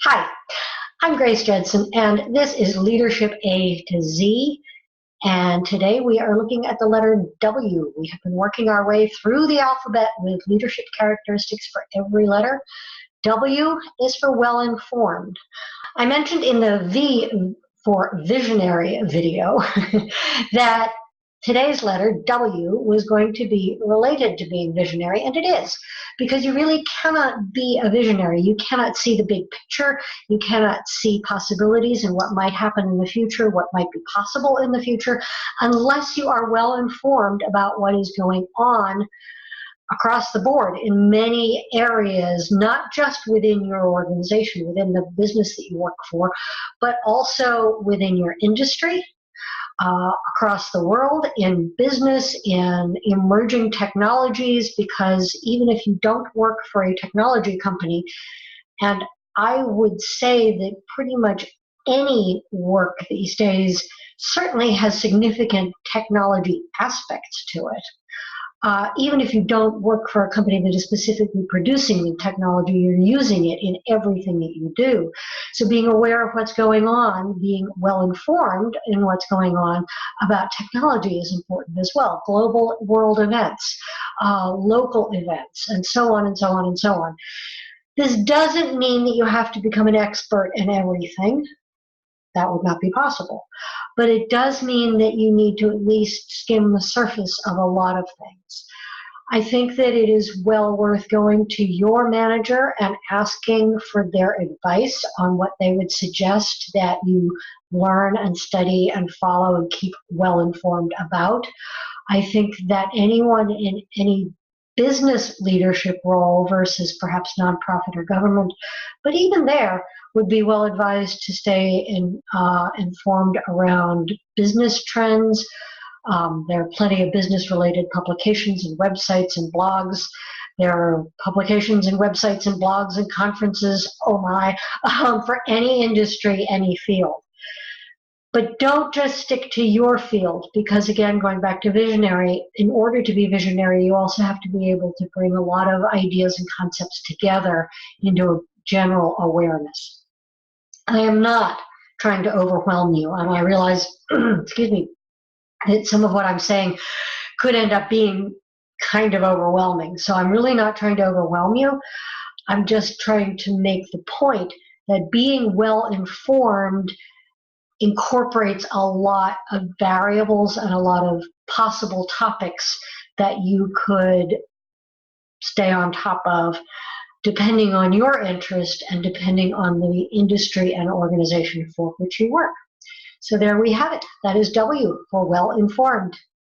Hi, I'm Grace Judson, and this is Leadership A to Z. And today we are looking at the letter W. We have been working our way through the alphabet with leadership characteristics for every letter. W is for well-informed. I mentioned in the V for visionary video that today's letter, W, was going to be related to being visionary, and it is, because you really cannot be a visionary. You cannot see the big picture. You cannot see possibilities and what might happen in the future, what might be possible in the future, unless you are well informed about what is going on across the board in many areas, not just within your organization, within the business that you work for, but also within your industry, across the world, in business, in emerging technologies, because even if you don't work for a technology company, and I would say that pretty much any work these days certainly has significant technology aspects to it. Even if you don't work for a company that is specifically producing the technology, you're using it in everything that you do. So being aware of what's going on, being well informed in what's going on about technology is important as well. Global world events, local events, and so on and so on and so on. This doesn't mean that you have to become an expert in everything. That would not be possible. But it does mean that you need to at least skim the surface of a lot of things. I think that it is well worth going to your manager and asking for their advice on what they would suggest that you learn and study and follow and keep well informed about. I think that anyone in any business leadership role versus perhaps nonprofit or government, but even there, would be well advised to stay informed around business trends. There are plenty of business-related publications and websites and blogs. There are publications and websites and blogs and conferences, oh my, for any industry, any field. But don't just stick to your field, because again, going back to visionary, in order to be visionary, you also have to be able to bring a lot of ideas and concepts together into a general awareness. I am not trying to overwhelm you, and I realize, excuse me, that some of what I'm saying could end up being kind of overwhelming. So I'm really not trying to overwhelm you. I'm just trying to make the point that being well informed incorporates a lot of variables and a lot of possible topics that you could stay on top of, depending on your interest and depending on the industry and organization for which you work. So there we have it. That is W for well informed.